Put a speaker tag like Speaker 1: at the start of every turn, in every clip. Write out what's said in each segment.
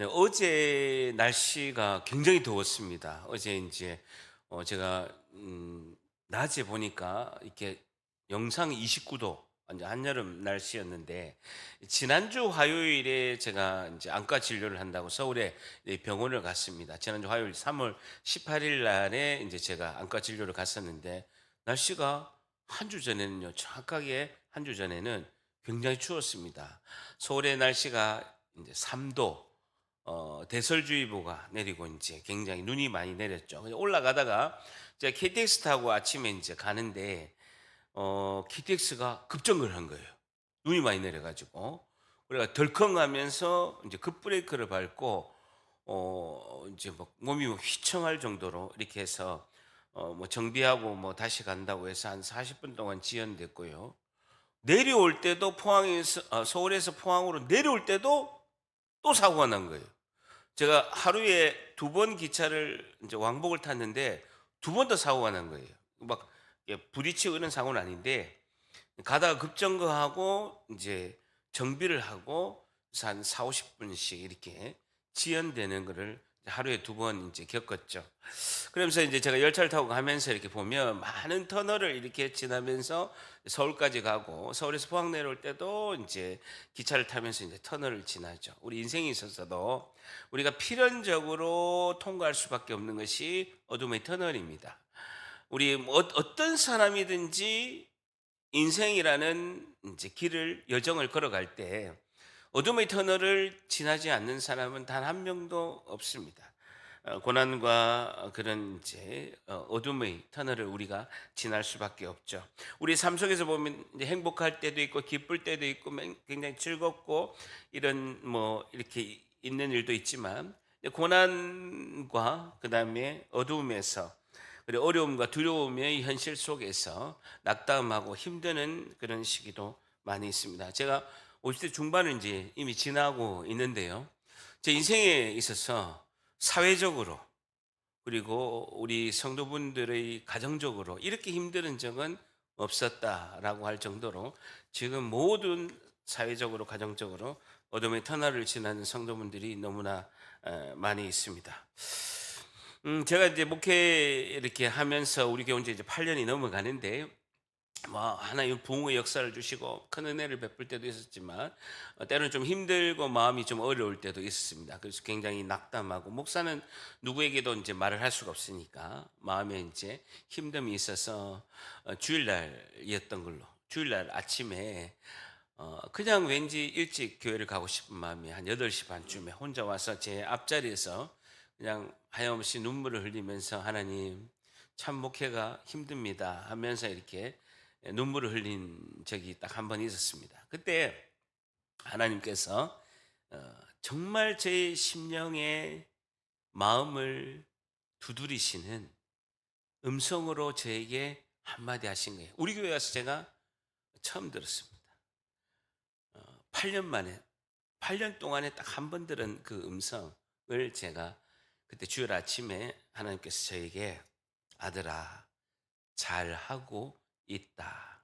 Speaker 1: 네, 어제 날씨가 굉장히 더웠습니다. 어제 제가 낮에 보니까 이렇게 영상 29도 완전 한여름 날씨였는데, 지난주 화요일에 제가 이제 안과 진료를 한다고 서울에 병원을 갔습니다. 지난주 화요일 3월 18일 날에 이제 제가 안과 진료를 갔었는데, 날씨가 한 주 전에는요, 정확하게 한 주 전에는 굉장히 추웠습니다. 서울의 날씨가 이제 3도, 대설주의보가 내리고 이제 굉장히 눈이 많이 내렸죠. 그래서 올라가다가 제가 KTX 타고 아침에 이제 가는데, KTX가 급정거를 한 거예요. 눈이 많이 내려가지고. 그래가 덜컹하면서 이제 급브레이크를 밟고, 이제 뭐 몸이 뭐 휘청할 정도로 이렇게 해서, 뭐 정비하고 뭐 다시 간다고 해서 한 40분 동안 지연됐고요. 내려올 때도 서울에서 포항으로 내려올 때도 또 사고가 난 거예요. 제가 하루에 2번 기차를 이제 왕복을 탔는데, 2번 더 사고가 난 거예요. 막 이렇게 부딪히고 이런 사고는 아닌데, 가다가 급정거하고 이제 정비를 하고 그래서 한 40-50 분씩 이렇게 지연되는 거를 하루에 2번 이제 겪었죠. 그러면서 이제 제가 열차를 타고 가면서 이렇게 보면 많은 터널을 이렇게 지나면서 서울까지 가고, 서울에서 포항 내려올 때도 이제 기차를 타면서 이제 터널을 지나죠. 우리 인생에 있어서도 우리가 필연적으로 통과할 수밖에 없는 것이 어둠의 터널입니다. 우리 어떤 사람이든지 인생이라는 이제 길을 여정을 걸어갈 때 어둠의 터널을 지나지 않는 사람은 단 한 명도 없습니다. 고난과 그런 이제 어둠의 터널을 우리가 지날 수밖에 없죠. 우리 삶 속에서 보면 이제 행복할 때도 있고 기쁠 때도 있고 굉장히 즐겁고 이런 뭐 이렇게 있는 일도 있지만, 고난과 그다음에 어두움에서, 그리고 어려움과 두려움의 현실 속에서 낙담하고 힘드는 그런 시기도 많이 있습니다. 제가 50대 중반을 이제 이미 지나고 있는데요. 제 인생에 있어서 사회적으로, 그리고 우리 성도분들의 가정적으로 이렇게 힘든 적은 없었다라고 할 정도로 지금 모든 사회적으로 가정적으로 어둠의 터널을 지나는 성도분들이 너무나 많이 있습니다. 제가 이제 목회 이렇게 하면서 우리 교회 이제 8년이 넘어가는데, 뭐 하나님 부흥의 역사를 주시고 큰 은혜를 베풀 때도 있었지만, 때로는 좀 힘들고 마음이 좀 어려울 때도 있었습니다. 그래서 굉장히 낙담하고, 목사는 누구에게도 이제 말을 할 수가 없으니까 마음에 이제 힘듦이 있어서, 주일날이었던 걸로, 주일날 아침에 그냥 왠지 일찍 교회를 가고 싶은 마음이 한 8시 반쯤에 혼자 와서 제 앞자리에서 그냥 하염없이 눈물을 흘리면서, 하나님 참 목회가 힘듭니다 하면서 이렇게 눈물을 흘린 적이 딱 한 번 있었습니다. 그때 하나님께서 정말 제 심령의 마음을 두드리시는 음성으로 저에게 한마디 하신 거예요. 우리 교회 와서 제가 처음 들었습니다. 8년 만에, 8년 동안에 딱 한 번 들은 그 음성을 제가 그때 주일 아침에 하나님께서 저에게, 아들아 잘하고 있다,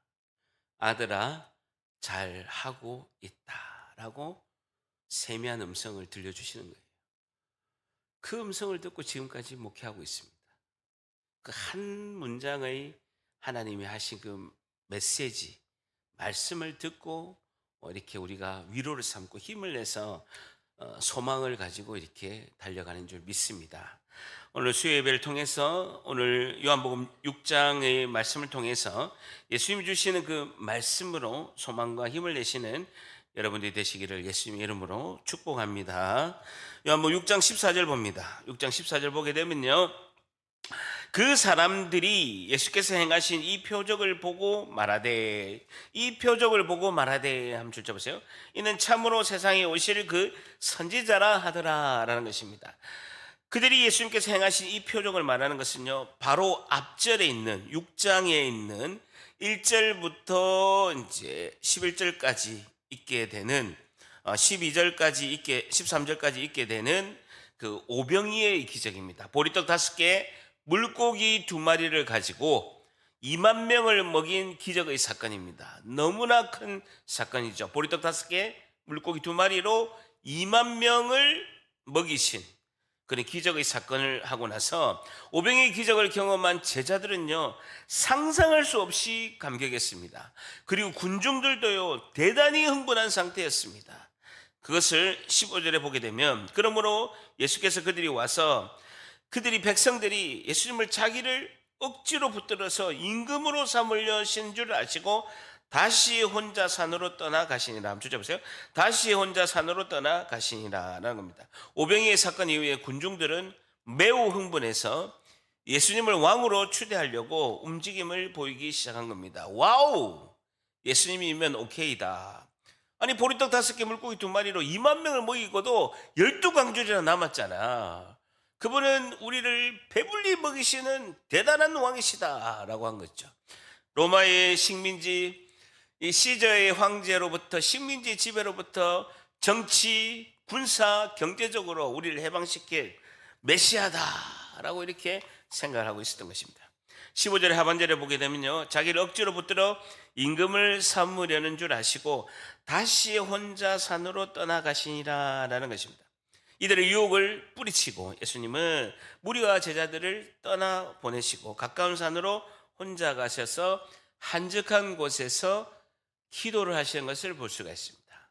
Speaker 1: 아들아 잘하고 있다라고 세미한 음성을 들려주시는 거예요. 그 음성을 듣고 지금까지 목회하고 있습니다. 그 한 문장의 하나님이 하신 그 메시지, 말씀을 듣고 이렇게 우리가 위로를 삼고 힘을 내서 소망을 가지고 이렇게 달려가는 줄 믿습니다. 오늘 수요 예배를 통해서, 오늘 요한복음 6장의 말씀을 통해서 예수님이 주시는 그 말씀으로 소망과 힘을 내시는 여러분들이 되시기를 예수님의 이름으로 축복합니다. 요한복음 6장 14절 봅니다. 6장 14절 보게 되면요, 그 사람들이 예수께서 행하신 이 표적을 보고 말하되, 이 표적을 보고 말하되 한번 줄쳐 보세요. 이는 참으로 세상에 오실 그 선지자라 하더라라는 것입니다. 그들이 예수님께서 행하신 이 표적을 말하는 것은요, 바로 앞절에 있는 6장에 있는 1절부터 이제 11절까지 있게 되는, 12절까지 있게, 13절까지 있게 되는 그 오병이의 기적입니다. 보리떡 5개, 물고기 2마리를 가지고 2만 명을 먹인 기적의 사건입니다. 너무나 큰 사건이죠. 보리떡 5개, 물고기 2마리로 2만 명을 먹이신 그런 기적의 사건을 하고 나서 오병이의 기적을 경험한 제자들은요, 상상할 수 없이 감격했습니다. 그리고 군중들도요, 대단히 흥분한 상태였습니다. 그것을 15절에 보게 되면, 그러므로 예수께서 그들이 와서 그들이 백성들이 예수님을 자기를 억지로 붙들어서 임금으로 삼으려 하신 줄 아시고 다시 혼자 산으로 떠나가시니라. 한번 주셔보세요. 다시 혼자 산으로 떠나가시니라 라는 겁니다. 오병이의 사건 이후에 군중들은 매우 흥분해서 예수님을 왕으로 추대하려고 움직임을 보이기 시작한 겁니다. 와우! 예수님이면 오케이다. 아니 보리떡 5개 물고기 2마리로 2만 명을 먹이고도 12광줄이나 남았잖아. 그분은 우리를 배불리 먹이시는 대단한 왕이시다라고 한 거죠. 로마의 식민지, 이 시저의 황제로부터 식민지 지배로부터 정치, 군사, 경제적으로 우리를 해방시킬 메시아다라고 이렇게 생각을 하고 있었던 것입니다. 15절의 하반절에 보게 되면요, 자기를 억지로 붙들어 임금을 삼으려는 줄 아시고 다시 혼자 산으로 떠나가시니라 라는 것입니다. 이들의 유혹을 뿌리치고 예수님은 무리와 제자들을 떠나 보내시고 가까운 산으로 혼자 가셔서 한적한 곳에서 기도를 하시는 것을 볼 수가 있습니다.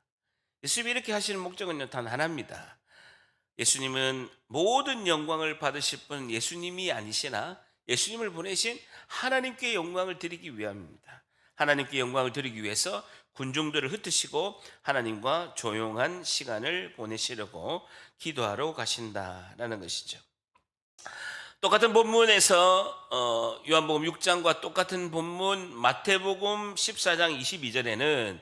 Speaker 1: 예수님이 이렇게 하시는 목적은 단 하나입니다. 예수님은 모든 영광을 받으실 분 예수님이 아니시나 예수님을 보내신 하나님께 영광을 드리기 위함입니다. 하나님께 영광을 드리기 위해서 군중들을 흩으시고 하나님과 조용한 시간을 보내시려고 기도하러 가신다라는 것이죠. 똑같은 본문에서 요한복음 6장과 똑같은 본문 마태복음 14장 22절에는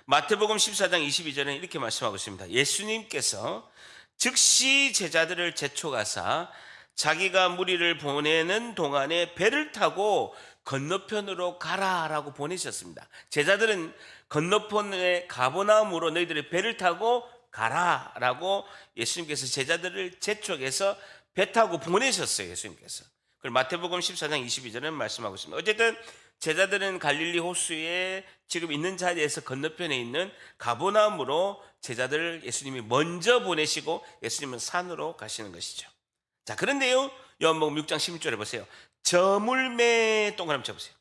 Speaker 1: 마태복음 14장 22절에는 이렇게 말씀하고 있습니다. 예수님께서 즉시 제자들을 제촉하사 자기가 무리를 보내는 동안에 배를 타고 건너편으로 가라라고 보내셨습니다. 제자들은 건너편에 가버나움으로 너희들의 배를 타고 가라라고 예수님께서 제자들을 제촉해서 배 타고 보내셨어요. 예수님께서. 그걸 마태복음 14장 22절에 말씀하고 있습니다. 어쨌든 제자들은 갈릴리 호수에 지금 있는 자리에서 건너편에 있는 가버나움으로 제자들을 예수님이 먼저 보내시고 예수님은 산으로 가시는 것이죠. 자, 그런데요, 요한복음 6장 16절에 보세요. 저물매 동그라미 쳐보세요.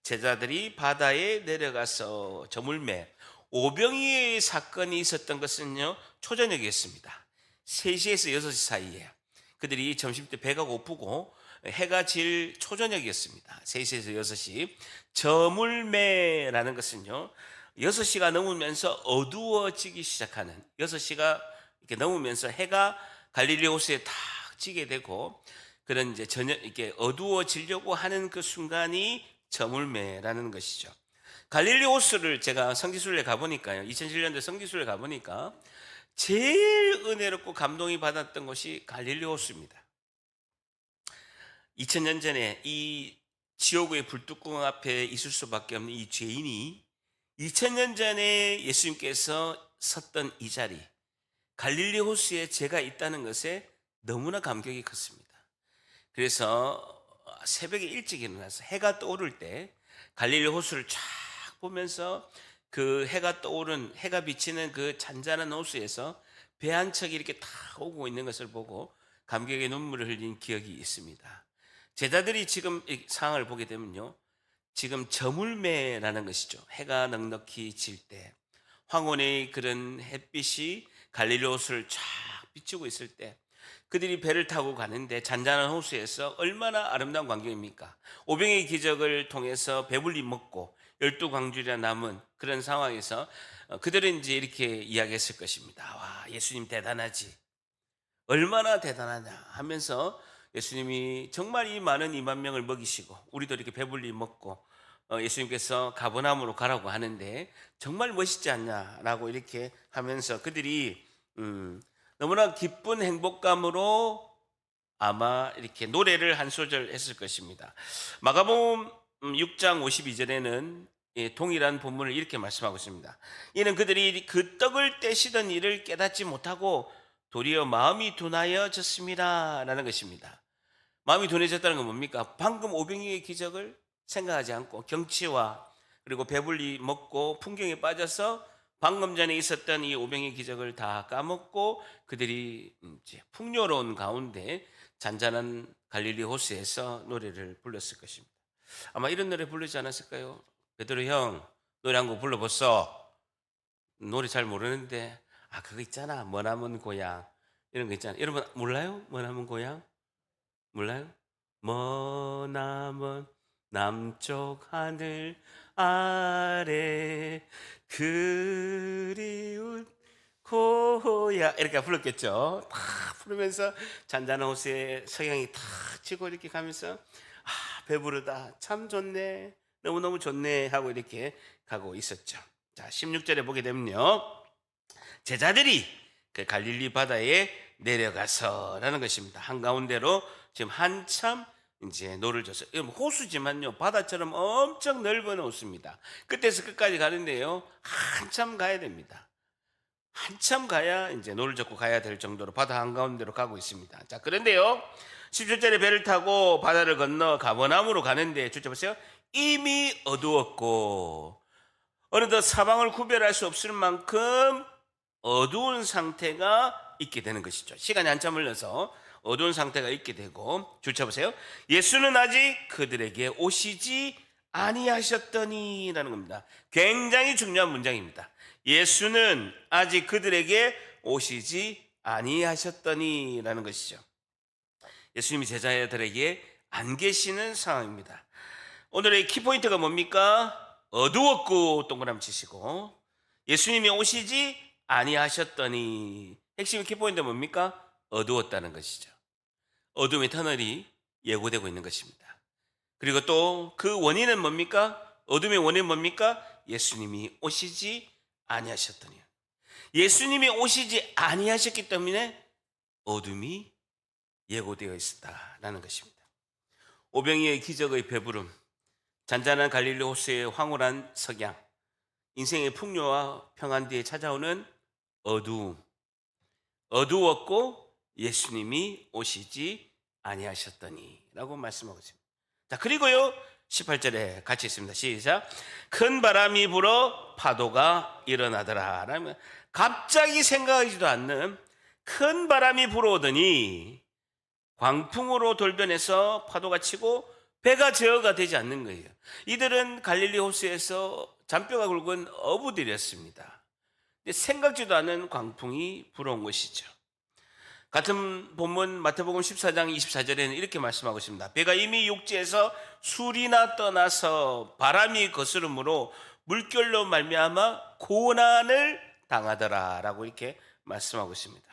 Speaker 1: 제자들이 바다에 내려가서 저물매 오병이의 사건이 있었던 것은요, 초저녁이었습니다. 3시에서 6시 사이에 그들이 점심때 배가 고프고 해가 질 초저녁이었습니다. 3시에서 6시. 저물매라는 것은요, 6시가 넘으면서 어두워지기 시작하는, 6시가 이렇게 넘으면서 해가 갈릴리 호수에 탁 지게 되고 그런 이제 저녁 이렇게 어두워지려고 하는 그 순간이 저물매라는 것이죠. 갈릴리 호수를 제가 성지순례 가보니까요, 2007년도에 성지순례 가보니까 제일 은혜롭고 감동이 받았던 곳이 갈릴리 호수입니다. 2000년 전에 이 지옥의 불뚜껑 앞에 있을 수밖에 없는 이 죄인이 2000년 전에 예수님께서 섰던 이 자리, 갈릴리 호수에 제가 있다는 것에 너무나 감격이 컸습니다. 그래서 새벽에 일찍 일어나서 해가 떠오를 때 갈릴리 호수를 쫙 보면서 그 해가 떠오른, 해가 비치는 그 잔잔한 호수에서 배 한 척이 이렇게 탁 오고 있는 것을 보고 감격의 눈물을 흘린 기억이 있습니다. 제자들이 지금 이 상황을 보게 되면요, 지금 저물매라는 것이죠. 해가 넉넉히 질 때 황혼의 그런 햇빛이 갈릴리 호수를 쫙 비추고 있을 때 그들이 배를 타고 가는데 잔잔한 호수에서 얼마나 아름다운 광경입니까? 오병의 기적을 통해서 배불리 먹고 12광줄이나 남은 그런 상황에서 그들은 이제 이렇게 이야기했을 것입니다. 와, 예수님 대단하지. 얼마나 대단하냐 하면서 예수님이 정말 이 많은 2만 명을 먹이시고 우리도 이렇게 배불리 먹고 예수님께서 가버나움으로 가라고 하는데 정말 멋있지 않냐라고 이렇게 하면서 그들이 너무나 기쁜 행복감으로 아마 이렇게 노래를 한 소절 했을 것입니다. 마가복음 6장 52절에는 동일한 본문을 이렇게 말씀하고 있습니다. 이는 그들이 그 떡을 떼시던 일을 깨닫지 못하고 도리어 마음이 둔하여졌습니다 라는 것입니다. 마음이 둔해졌다는 건 뭡니까? 방금 오병이의 기적을 생각하지 않고 경치와 그리고 배불리 먹고 풍경에 빠져서 방금 전에 있었던 이 오병의 기적을 다 까먹고 그들이 이제 풍요로운 가운데 잔잔한 갈릴리 호수에서 노래를 불렀을 것입니다. 아마 이런 노래 부르지 않았을까요? 베드로 형, 노래 한 곡 불러봤어. 노래 잘 모르는데, 아, 그거 있잖아. 머나먼 고향. 이런 거 있잖아. 여러분, 몰라요? 머나먼 고향? 몰라요? 머나먼 남쪽 하늘 아래 그리운 고향. 이렇게 불렀겠죠. 다 부르면서 잔잔한 호수에 석양이 탁 치고 이렇게 가면서 배부르다. 참 좋네. 너무너무 좋네. 하고 이렇게 가고 있었죠. 자, 16절에 보게 되면요. 제자들이 그 갈릴리 바다에 내려가서라는 것입니다. 한가운데로 지금 한참 이제 노를 져서 호수지만요. 바다처럼 엄청 넓은 호수입니다. 끝에서 끝까지 가는데요. 한참 가야 됩니다. 한참 가야 이제 노를 젓고 가야 될 정도로 바다 한가운데로 가고 있습니다. 자, 그런데요. 17절에 배를 타고 바다를 건너 가버나움으로 가는데 주저 보세요. 이미 어두웠고 어느덧 사방을 구별할 수 없을 만큼 어두운 상태가 있게 되는 것이죠. 시간이 한참 흘러서 어두운 상태가 있게 되고 주쳐 보세요. 예수는 아직 그들에게 오시지 아니하셨더니라는 겁니다. 굉장히 중요한 문장입니다. 예수는 아직 그들에게 오시지 아니하셨더니라는 것이죠. 예수님이 제자들에게 안 계시는 상황입니다. 오늘의 키포인트가 뭡니까? 어두웠고 동그라미 치시고 예수님이 오시지 아니하셨더니 핵심 키포인트 뭡니까? 어두웠다는 것이죠. 어둠의 터널이 예고되고 있는 것입니다. 그리고 또 그 원인은 뭡니까? 어둠의 원인은 뭡니까? 예수님이 오시지 아니하셨더니 예수님이 오시지 아니하셨기 때문에 어둠이 예고되어 있었다라는 것입니다. 오병이의 기적의 배부름, 잔잔한 갈릴리 호수의 황홀한 석양, 인생의 풍요와 평안 뒤에 찾아오는 어두움, 어두웠고 예수님이 오시지 아니하셨더니 라고 말씀하고 있습니다. 자, 그리고요 18절에 같이 있습니다. 시작. 큰 바람이 불어 파도가 일어나더라 라면 갑자기 생각하지도 않는 큰 바람이 불어오더니 광풍으로 돌변해서 파도가 치고 배가 제어가 되지 않는 거예요. 이들은 갈릴리 호수에서 잔뼈가 굵은 어부들이었습니다. 생각지도 않은 광풍이 불어온 것이죠. 같은 본문 마태복음 14장 24절에는 이렇게 말씀하고 있습니다. 배가 이미 육지에서 술이나 떠나서 바람이 거스름으로 물결로 말미암아 고난을 당하더라라고 이렇게 말씀하고 있습니다.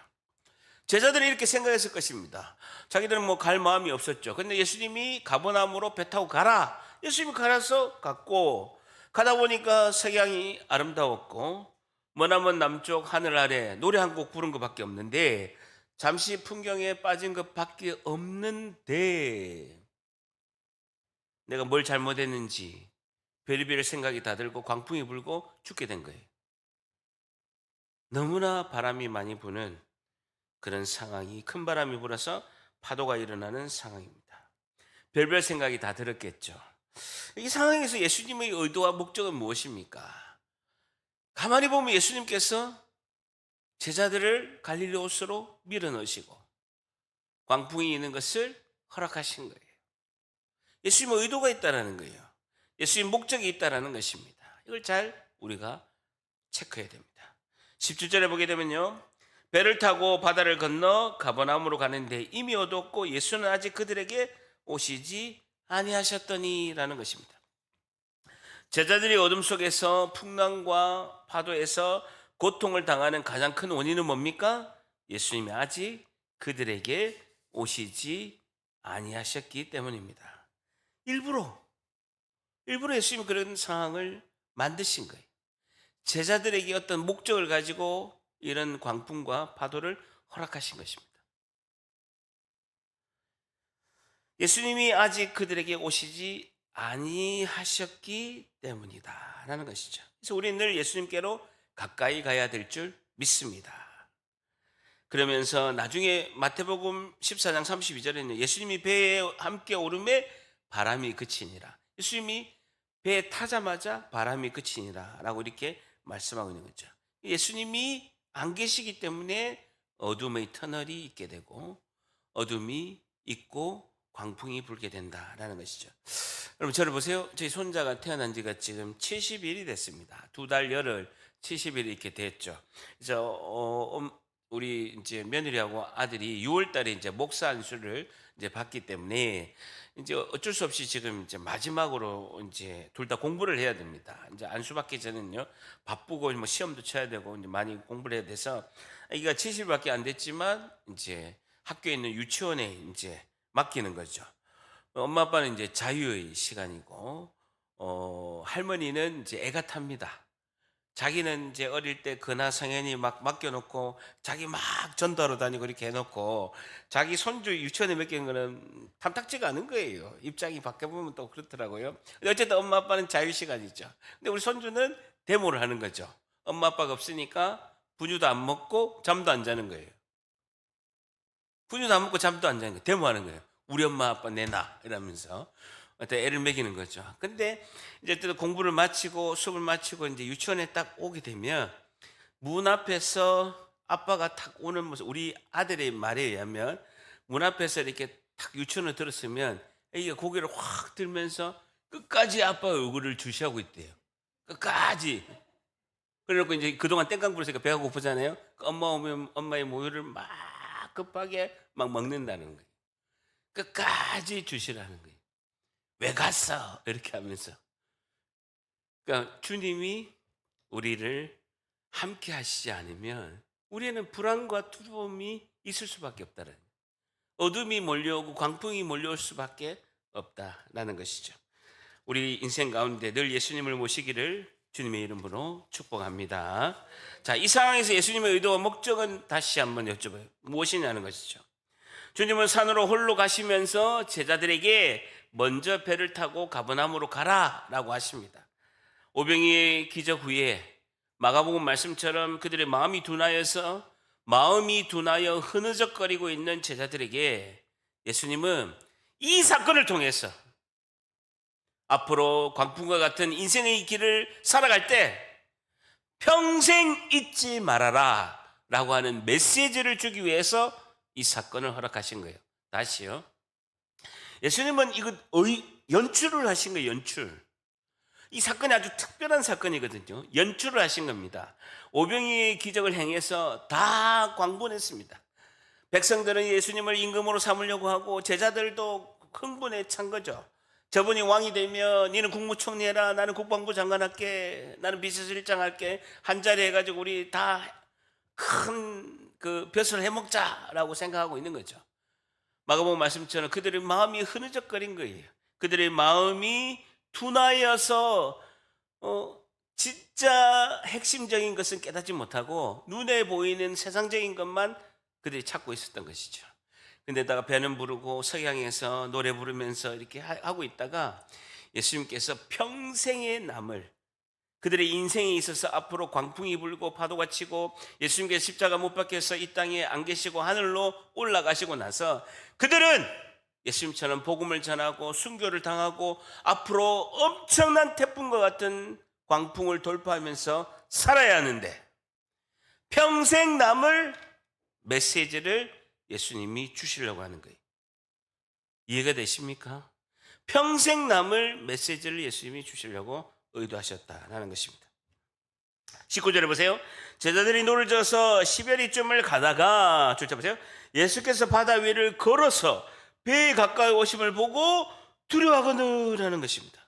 Speaker 1: 제자들이 이렇게 생각했을 것입니다. 자기들은 뭐 갈 마음이 없었죠. 근데 예수님이 가버나움으로 배 타고 가라. 예수님이 가라서 갔고 가다 보니까 석양이 아름다웠고 머나먼 남쪽 하늘 아래 노래 한 곡 부른 것밖에 없는데 잠시 풍경에 빠진 것밖에 없는데 내가 뭘 잘못했는지 별의별 생각이 다 들고 광풍이 불고 죽게 된 거예요. 너무나 바람이 많이 부는 그런 상황이 큰 바람이 불어서 파도가 일어나는 상황입니다. 별별 생각이 다 들었겠죠. 이 상황에서 예수님의 의도와 목적은 무엇입니까? 가만히 보면 예수님께서 제자들을 갈릴리 호수로 밀어넣으시고 광풍이 있는 것을 허락하신 거예요. 예수님의 의도가 있다라는 거예요. 예수님의 목적이 있다라는 것입니다. 이걸 잘 우리가 체크해야 됩니다. 17절에 보게 되면요. 배를 타고 바다를 건너 가버나움으로 가는데 이미 어두웠고 예수는 아직 그들에게 오시지 아니하셨더니라는 것입니다. 제자들이 어둠 속에서 풍랑과 파도에서 고통을 당하는 가장 큰 원인은 뭡니까? 예수님이 아직 그들에게 오시지 아니하셨기 때문입니다. 일부러 예수님이 그런 상황을 만드신 거예요. 제자들에게 어떤 목적을 가지고 이런 광풍과 파도를 허락하신 것입니다. 예수님이 아직 그들에게 오시지 아니하셨기 때문이다 라는 것이죠. 그래서 우리는 늘 예수님께로 가까이 가야 될 줄 믿습니다. 그러면서 나중에 마태복음 14장 32절에는 예수님이 배에 함께 오름에 바람이 그치니라. 예수님이 배에 타자마자 바람이 그치니라 라고 이렇게 말씀하고 있는 거죠. 예수님이 안 계시기 때문에 어둠의 터널이 있게 되고 어둠이 있고 광풍이 불게 된다라는 것이죠. 여러분 저를 보세요. 저희 손자가 태어난 지가 지금 70일이 됐습니다. 두 달 열흘 70일이 이렇게 됐죠. 그래서 우리 이제 며느리하고 아들이 6월 달에 이제 목사 안수를 이제 받기 때문에 이제 어쩔 수 없이 지금 이제 마지막으로 이제 둘 다 공부를 해야 됩니다. 이제 안수 받기 전에는요 바쁘고 뭐 시험도 쳐야 되고 이제 많이 공부를 해야 돼서 아기가 70일밖에 안 됐지만 이제 학교에 있는 유치원에 이제 맡기는 거죠. 엄마 아빠는 이제 자유의 시간이고 할머니는 이제 애가 탑니다. 자기는 이제 어릴 때 근하 성현이 막 맡겨놓고 자기 막 전도하러 다니고 이렇게 해놓고 자기 손주 유치원에 맡기는 거는 탐탁지가 않은 거예요. 입장이 바뀌어보면 또 그렇더라고요. 근데 어쨌든 엄마 아빠는 자유 시간이죠. 근데 우리 손주는 데모를 하는 거죠. 엄마 아빠가 없으니까 분유도 안 먹고 잠도 안 자는 거예요. 분유도 안 먹고 잠도 안 자는 거예요. 데모하는 거예요. 우리 엄마 아빠 내놔 이러면서 어떤 애를 먹이는 거죠. 근데 이제 또 공부를 마치고 수업을 마치고 이제 유치원에 딱 오게 되면 문 앞에서 아빠가 탁 오는 모습, 우리 아들의 말에 의하면 문 앞에서 이렇게 탁 유치원을 들었으면 애기가 고개를 확 들면서 끝까지 아빠 얼굴을 주시하고 있대요. 끝까지. 그래놓고 이제 그동안 땡깡 부르니까 배가 고프잖아요. 엄마 오면 엄마의 모유를 막 급하게 막 먹는다는 거예요. 끝까지 주시라는 거예요. 왜 갔어? 이렇게 하면서. 그러니까 주님이 우리를 함께 하시지 않으면 우리는 불안과 두려움이 있을 수밖에 없다는 거예요. 어둠이 몰려오고 광풍이 몰려올 수밖에 없다라는 것이죠. 우리 인생 가운데 늘 예수님을 모시기를 주님의 이름으로 축복합니다. 자, 이 상황에서 예수님의 의도와 목적은 다시 한번 여쭤봐요. 무엇이냐는 것이죠. 주님은 산으로 홀로 가시면서 제자들에게 먼저 배를 타고 가버나움으로 가라라고 하십니다. 오병이의 기적 후에 마가복음 말씀처럼 그들의 마음이 둔하여 흐느적거리고 있는 제자들에게 예수님은 이 사건을 통해서 앞으로 광풍과 같은 인생의 길을 살아갈 때 평생 잊지 말아라 라고 하는 메시지를 주기 위해서 이 사건을 허락하신 거예요. 다시요. 예수님은 이거 연출을 하신 거예요. 연출. 이 사건이 아주 특별한 사건이거든요. 연출을 하신 겁니다. 오병이의 기적을 행해서 다 광분했습니다. 백성들은 예수님을 임금으로 삼으려고 하고 제자들도 흥분에 찬 거죠. 저분이 왕이 되면 니는 국무총리 해라, 나는 국방부 장관 할게, 나는 비서실장 할게, 한 자리 해가지고 우리 다 큰 그 벼슬 해먹자라고 생각하고 있는 거죠. 마가복음 말씀처럼 그들의 마음이 흐느적거린 거예요. 그들의 마음이 둔하여서 진짜 핵심적인 것은 깨닫지 못하고 눈에 보이는 세상적인 것만 그들이 찾고 있었던 것이죠. 근데다가 배는 부르고 석양에서 노래 부르면서 이렇게 하고 있다가 예수님께서 평생의 남을 그들의 인생에 있어서 앞으로 광풍이 불고 파도가 치고 예수님께서 십자가 못 박혀서 이 땅에 안 계시고 하늘로 올라가시고 나서 그들은 예수님처럼 복음을 전하고 순교를 당하고 앞으로 엄청난 태풍과 같은 광풍을 돌파하면서 살아야 하는데 평생 남을 메시지를 예수님이 주시려고 하는 거예요. 이해가 되십니까? 평생 남을 메시지를 예수님이 주시려고 의도하셨다라는 것입니다. 19절에 보세요. 제자들이 노를 져서 시베리쯤을 가다가 보세요. 예수께서 바다 위를 걸어서 배에 가까이 오심을 보고 두려워하거늘하는 것입니다.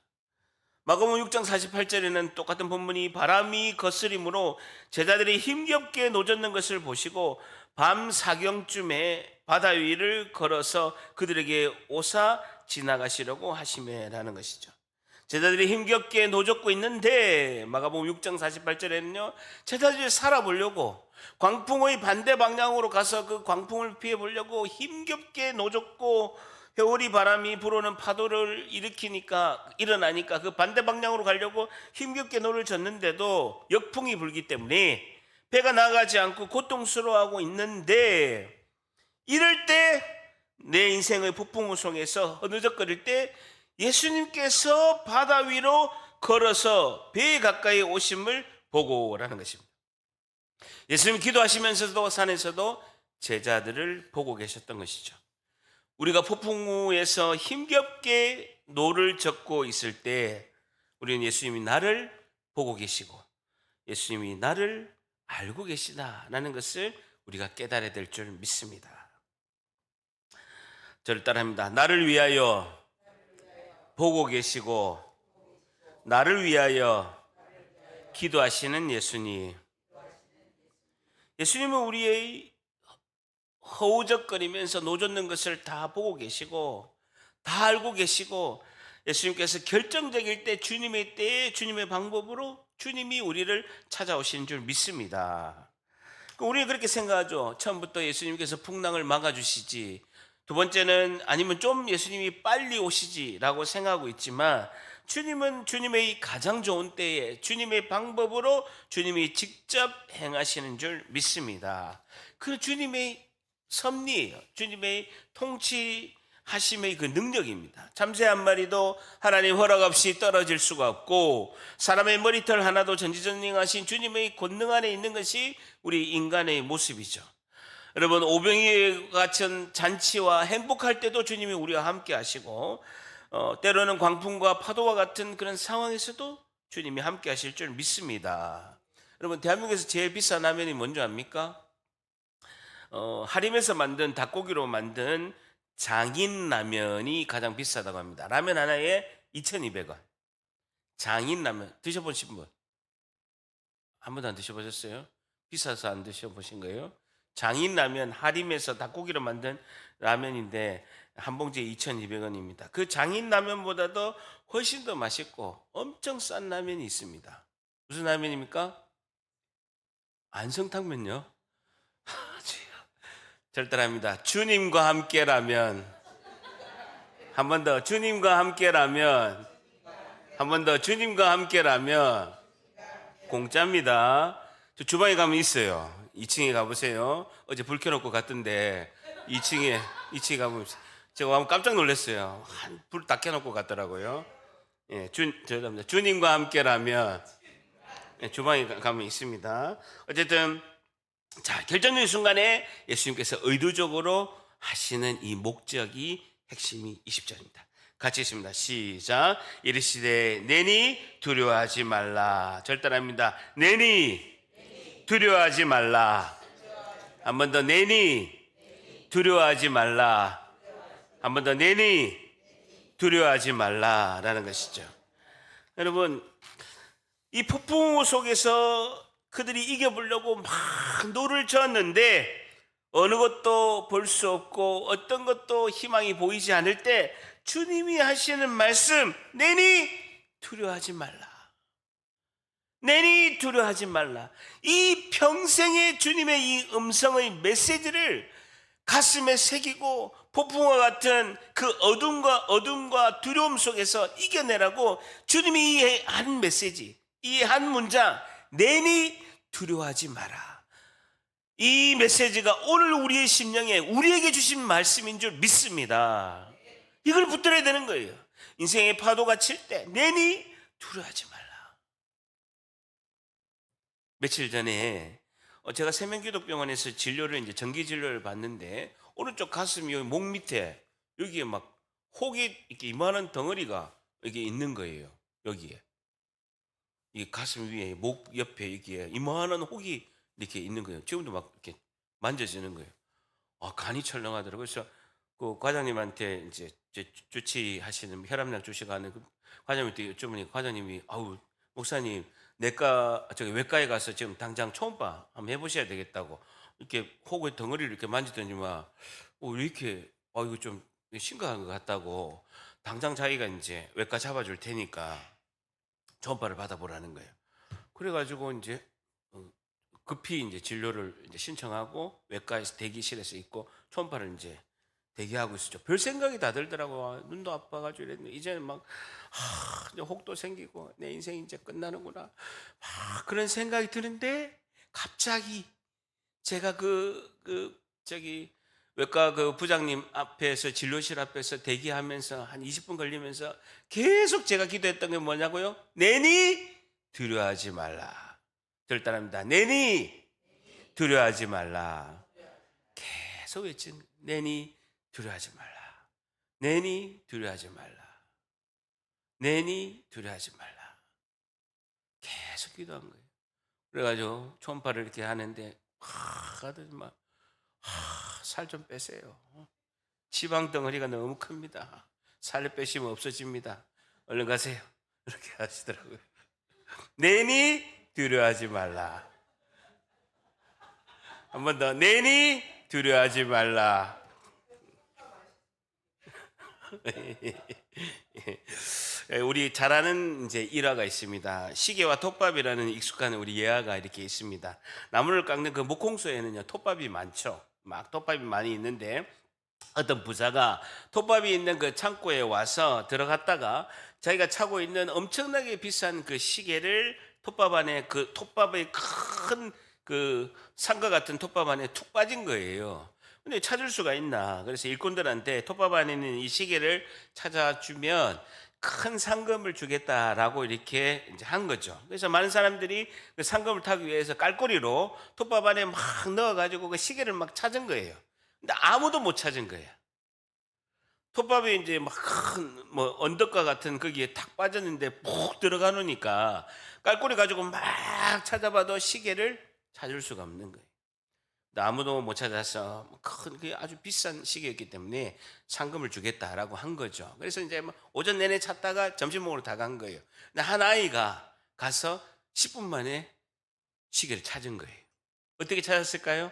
Speaker 1: 마가복음 6장 48절에는 똑같은 본문이 바람이 거스림으로 제자들이 힘겹게 노젓는 것을 보시고 밤 사경쯤에 바다 위를 걸어서 그들에게 오사 지나가시려고 하시매라는 것이죠. 제자들이 힘겹게 노젓고 있는데 마가복음 6장 48절에는요 제자들이 살아보려고 광풍의 반대 방향으로 가서 그 광풍을 피해보려고 힘겹게 노젓고 회오리 바람이 불어오는 파도를 일어나니까 그 반대 방향으로 가려고 힘겹게 노를 젓는데도 역풍이 불기 때문에 배가 나가지 않고 고통스러워하고 있는데 이럴 때 내 인생의 폭풍우송에서 흐느적거릴 때 예수님께서 바다 위로 걸어서 배에 가까이 오심을 보고라는 것입니다. 예수님 기도하시면서도 산에서도 제자들을 보고 계셨던 것이죠. 우리가 폭풍우에서 힘겹게 노를 젓고 있을 때 우리는 예수님이 나를 보고 계시고 예수님이 나를 알고 계시다라는 것을 우리가 깨달아야 될 줄 믿습니다. 저를 따라합니다. 나를 위하여 보고 계시고 나를 위하여 기도하시는 예수님. 예수님은 우리의 허우적거리면서 노젓는 것을 다 보고 계시고 다 알고 계시고 예수님께서 결정적일 때 주님의 때에 주님의 방법으로 주님이 우리를 찾아오시는 줄 믿습니다. 우리는 그렇게 생각하죠. 처음부터 예수님께서 풍랑을 막아주시지, 두 번째는 아니면 좀 예수님이 빨리 오시지라고 생각하고 있지만 주님은 주님의 가장 좋은 때에 주님의 방법으로 주님이 직접 행하시는 줄 믿습니다. 그 주님의 섭리예요. 주님의 통치하심의 그 능력입니다. 참새 한 마리도 하나님 허락 없이 떨어질 수가 없고 사람의 머리털 하나도 전지전능하신 주님의 권능 안에 있는 것이 우리 인간의 모습이죠. 여러분, 오병이와 같은 잔치와 행복할 때도 주님이 우리와 함께 하시고 때로는 광풍과 파도와 같은 그런 상황에서도 주님이 함께 하실 줄 믿습니다. 여러분, 대한민국에서 제일 비싼 라면이 뭔지 압니까? 하림에서 만든 닭고기로 만든 장인라면이 가장 비싸다고 합니다. 라면 하나에 2,200원. 장인라면 드셔보신 분? 한 번도 안 드셔보셨어요? 비싸서 안 드셔보신 거예요? 장인라면, 하림에서 닭고기로 만든 라면인데 한 봉지에 2,200원입니다. 그 장인라면보다도 훨씬 더 맛있고 엄청 싼 라면이 있습니다. 무슨 라면입니까? 안성탕면요. 절대합니다. 주님과 함께라면, 한 번 더 주님과 함께라면, 한 번 더 주님과 함께라면 공짜입니다. 저 주방에 가면 있어요. 2층에 가보세요. 어제 불 켜놓고 갔던데 2층에 가보면 제가 한번 깜짝 놀랐어요. 불 다 켜놓고 갔더라고요. 예, 죄송합니다. 주님과 함께라면, 예, 주방에 가면 있습니다. 어쨌든 자, 결정적인 순간에 예수님께서 의도적으로 하시는 이 목적이 핵심이 20절입니다. 같이 있습니다. 시작. 이르시되 내니 두려워하지 말라. 절단합니다. 내니 두려워하지 말라. 한 번 더 내니 두려워하지 말라. 한 번 더 내니 두려워하지 말라라는 것이죠. 여러분, 이 폭풍우 속에서 그들이 이겨보려고 막 노를 저었는데 어느 것도 볼 수 없고 어떤 것도 희망이 보이지 않을 때 주님이 하시는 말씀, 내니 두려워하지 말라. 내니 두려워하지 말라. 이 평생의 주님의 이 음성의 메시지를 가슴에 새기고 폭풍과 같은 그 어둠과 두려움 속에서 이겨내라고 주님이 이 한 메시지, 이 한 문장, 내니 두려워하지 마라. 이 메시지가 오늘 우리의 심령에 우리에게 주신 말씀인 줄 믿습니다. 이걸 붙들어야 되는 거예요. 인생의 파도가 칠 때 내니 두려워하지 말라. 며칠 전에 제가 세명기독병원에서 진료를 이제 정기 진료를 받는데 오른쪽 가슴 여기 목 밑에 여기에 막 혹이 이렇게 이만한 덩어리가 이게 있는 거예요. 여기에 이 가슴 위에 목 옆에 여기에 이만한 혹이 이렇게 있는 거예요. 지금도 막 이렇게 만져지는 거예요. 아, 간이 철렁하더라고요. 그래서 그 과장님한테 이제 주치하시는 혈압약 주시가는 그 과장님한테 여쭤보니 과장님이 아우 목사님 외과에 가서 지금 당장 초음파 한번 해보셔야 되겠다고 이렇게 혹의 덩어리를 이렇게 만지더니만 왜 이렇게 이거 좀 심각한 것 같다고 당장 자기가 이제 외과 잡아줄 테니까 초음파를 받아보라는 거예요. 그래가지고 이제 급히 이제 진료를 이제 신청하고 외과에서 대기실에서 있고 초음파를 이제 대기하고 있었죠. 별 생각이 다 들더라고. 눈도 아파가지고 이랬는데 이제는 막 이제 혹도 생기고 내 인생이 이제 끝나는구나. 그런 생각이 드는데 갑자기 제가 저기 외과 그 부장님 앞에서 진료실 앞에서 대기하면서 한 20분 걸리면서 계속 제가 기도했던 게 뭐냐고요? 내니 두려워하지 말라. 절단합니다. 내니 두려워하지 말라. 계속 외친 내니 두려워하지 말라. 내니 두려워하지 말라. 내니 두려워하지 말라. 계속 기도한 거예요. 그래가지고 초음파를 이렇게 하는데 하더니 살 좀 빼세요. 지방 덩어리가 너무 큽니다. 살 빼시면 없어집니다. 얼른 가세요. 이렇게 하시더라고요. 내니 두려워하지 말라. 한 번 더. 내니 두려워하지 말라. 우리 잘 아는 이제 일화가 있습니다. 시계와 톱밥이라는 익숙한 우리 예화가 이렇게 있습니다. 나무를 깎는 그 목공소에는요, 톱밥이 많죠. 막 톱밥이 많이 있는데 어떤 부자가 톱밥이 있는 그 창고에 와서 들어갔다가 자기가 차고 있는 엄청나게 비싼 그 시계를 톱밥 안에 그 톱밥의 큰 그 산과 같은 톱밥 안에 툭 빠진 거예요. 근데 찾을 수가 있나? 그래서 일꾼들한테 톱밥 안에 있는 이 시계를 찾아주면 큰 상금을 주겠다라고 이렇게 이제 한 거죠. 그래서 많은 사람들이 그 상금을 타기 위해서 깔꼬리로 톱밥 안에 막 넣어가지고 그 시계를 막 찾은 거예요. 근데 아무도 못 찾은 거예요. 톱밥이 이제 막 큰 뭐 언덕과 같은 거기에 탁 빠졌는데 푹 들어가 놓으니까 깔꼬리 가지고 막 찾아봐도 시계를 찾을 수가 없는 거예요. 근데 아무도 못 찾아서 큰 아주 비싼 시계였기 때문에 상금을 주겠다라고 한 거죠. 그래서 이제 뭐 오전 내내 찾다가 점심 먹으러 다 간 거예요. 근데 한 아이가 가서 10분 만에 시계를 찾은 거예요. 어떻게 찾았을까요?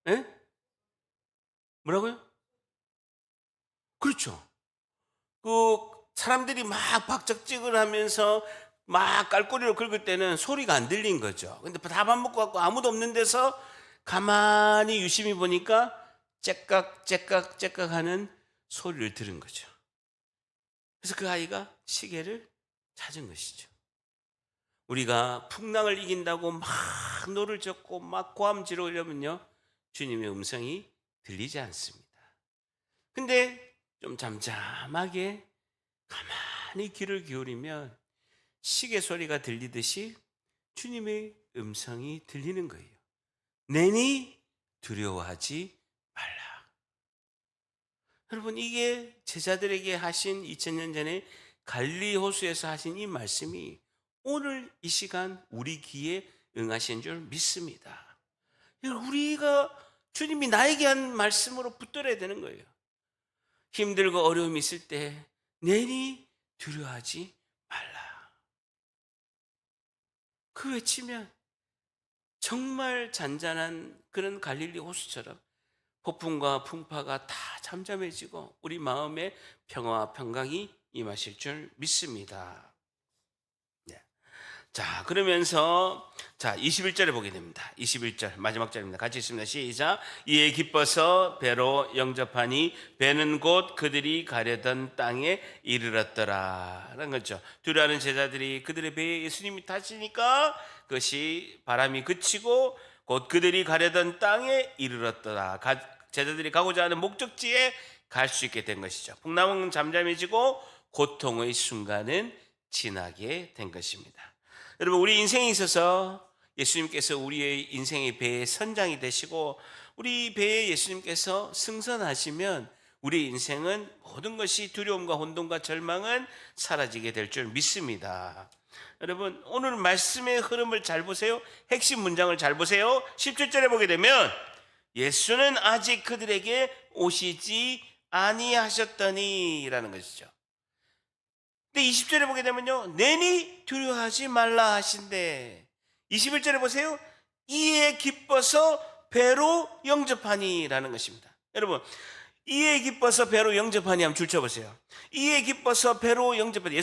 Speaker 1: 예? 뭐라고요? 그렇죠. 그 사람들이 막 박적지근 하면서 막 깔꼬리로 긁을 때는 소리가 안 들린 거죠. 근데 다 밥 먹고 갖고 아무도 없는 데서 가만히 유심히 보니까 째깍 째깍 째깍 하는 소리를 들은 거죠. 그래서 그 아이가 시계를 찾은 것이죠. 우리가 풍랑을 이긴다고 막 노를 젓고 막 고함 지르려면요, 주님의 음성이 들리지 않습니다. 근데 좀 잠잠하게 가만히 귀를 기울이면 시계 소리가 들리듯이 주님의 음성이 들리는 거예요. 내니 두려워하지 말라. 여러분, 이게 제자들에게 하신 2000년 전에 갈릴리 호수에서 하신 이 말씀이 오늘 이 시간 우리 귀에 응하신 줄 믿습니다. 우리가 주님이 나에게 한 말씀으로 붙들어야 되는 거예요. 힘들고 어려움이 있을 때 내니 두려워하지 말라. 그 외치면 정말 잔잔한 그런 갈릴리 호수처럼 폭풍과 풍파가 다 잠잠해지고 우리 마음에 평화와 평강이 임하실 줄 믿습니다. 네. 자, 그러면서 21절에 보게 됩니다. 21절 마지막 절입니다. 같이 있습니다. 시작. 이에 기뻐서 배로 영접하니 배는 곧 그들이 가려던 땅에 이르렀더라. 라는 거죠. 두려워하는 제자들이 그들의 배에 예수님이 타시니까 그것이 바람이 그치고 곧 그들이 가려던 땅에 이르렀더라. 제자들이 가고자 하는 목적지에 갈 수 있게 된 것이죠. 풍랑은 잠잠해지고 고통의 순간은 지나게 된 것입니다. 여러분, 우리 인생에 있어서 예수님께서 우리의 인생의 배의 선장이 되시고 우리 배에 예수님께서 승선하시면 우리 인생은 모든 것이 두려움과 혼돈과 절망은 사라지게 될 줄 믿습니다. 여러분, 오늘 말씀의 흐름을 잘 보세요. 핵심 문장을 잘 보세요. 17절에 보게 되면 예수는 아직 그들에게 오시지 아니하셨더니 라는 것이죠. 근데 20절에 보게 되면요, 내니 두려워하지 말라 하신대. 21절에 보세요. 이에 기뻐서 배로 영접하니 라는 것입니다. 여러분, 이에 기뻐서 배로 영접하니 한번 줄쳐보세요. 이에 기뻐서 배로 영접하니.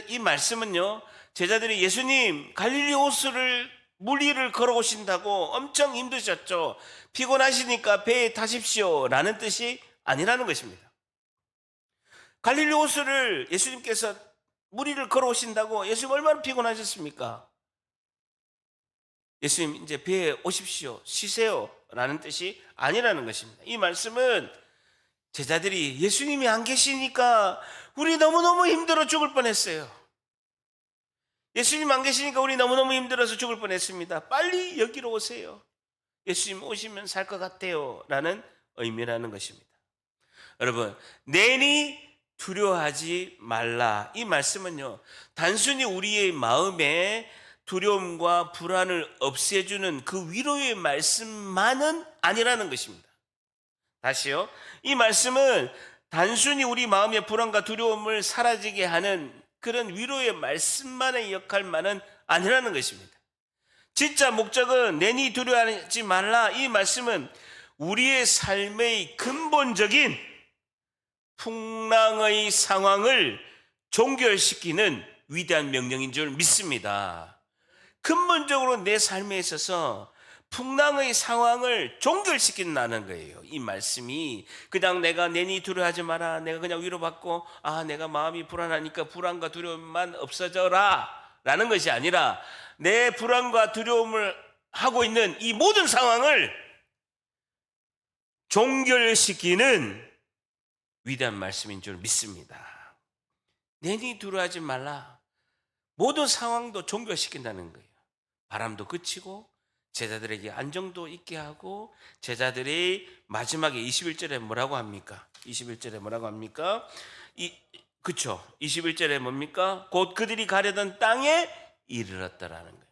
Speaker 1: 이 말씀은요, 제자들이 예수님 갈릴리 호수를 물 위를 걸어오신다고 엄청 힘드셨죠. 피곤하시니까 배에 타십시오 라는 뜻이 아니라는 것입니다. 갈릴리 호수를 예수님께서 물 위를 걸어오신다고 예수님 얼마나 피곤하셨습니까? 예수님 이제 배에 오십시오, 쉬세요 라는 뜻이 아니라는 것입니다. 이 말씀은 제자들이 예수님이 안 계시니까 우리 너무너무 힘들어 죽을 뻔했어요. 예수님 안 계시니까 우리 너무너무 힘들어서 죽을 뻔했습니다. 빨리 여기로 오세요. 예수님 오시면 살 것 같아요. 라는 의미라는 것입니다. 여러분, 내니 두려워하지 말라. 이 말씀은요, 단순히 우리의 마음에 두려움과 불안을 없애주는 그 위로의 말씀만은 아니라는 것입니다. 다시요. 이 말씀은 단순히 우리 마음의 불안과 두려움을 사라지게 하는 그런 위로의 말씀만의 역할만은 아니라는 것입니다. 진짜 목적은 내니 두려워하지 말라. 이 말씀은 우리의 삶의 근본적인 풍랑의 상황을 종결시키는 위대한 명령인 줄 믿습니다. 근본적으로 내 삶에 있어서 풍랑의 상황을 종결시킨다는 거예요. 이 말씀이 그냥 내가 내니 두려워하지 마라, 내가 그냥 위로받고 내가 마음이 불안하니까 불안과 두려움만 없어져라 라는 것이 아니라 내 불안과 두려움을 하고 있는 이 모든 상황을 종결시키는 위대한 말씀인 줄 믿습니다. 내니 두려워하지 말라. 모든 상황도 종결시킨다는 거예요. 바람도 그치고 제자들에게 안정도 있게 하고, 제자들이 마지막에 21절에 뭐라고 합니까? 21절에 뭐라고 합니까? 그쵸? 21절에 뭡니까? 곧 그들이 가려던 땅에 이르렀다라는 거예요.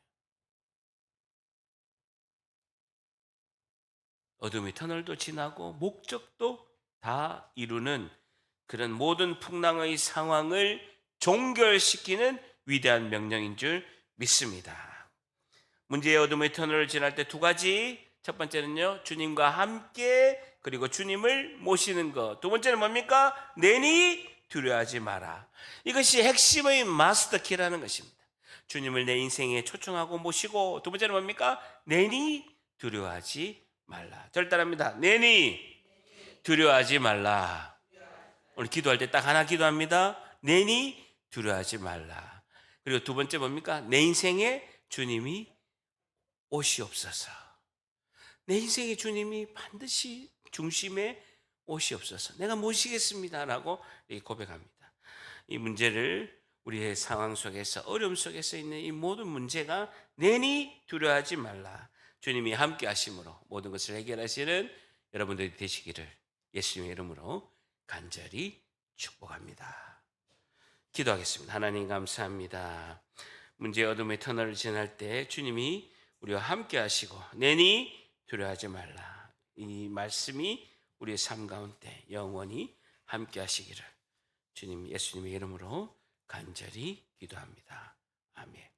Speaker 1: 어둠의 터널도 지나고 목적도 다 이루는 그런 모든 풍랑의 상황을 종결시키는 위대한 명령인 줄 믿습니다. 문제의 어둠의 터널을 지날 때 두 가지. 첫 번째는요, 주님과 함께, 그리고 주님을 모시는 것. 두 번째는 뭡니까? 내니 두려워하지 마라. 이것이 핵심의 마스터키라는 것입니다. 주님을 내 인생에 초청하고 모시고, 두 번째는 뭡니까? 내니 두려워하지 말라. 저를 따라합니다. 내니 두려워하지 말라. 오늘 기도할 때 딱 하나 기도합니다. 내니 두려워하지 말라. 그리고 두 번째 뭡니까? 내 인생에 주님이 오시옵소서. 내 인생의 주님이 반드시 중심에 오시옵소서. 내가 모시겠습니다 라고 고백합니다. 이 문제를 우리의 상황 속에서, 어려움 속에서 있는 이 모든 문제가 내니 두려워하지 말라, 주님이 함께 하심으로 모든 것을 해결하시는 여러분들이 되시기를 예수님의 이름으로 간절히 축복합니다. 기도하겠습니다. 하나님 감사합니다. 문제의 어둠의 터널을 지날 때 주님이 우리와 함께 하시고 내니 두려워하지 말라, 이 말씀이 우리의 삶 가운데 영원히 함께 하시기를 주님 예수님의 이름으로 간절히 기도합니다. 아멘.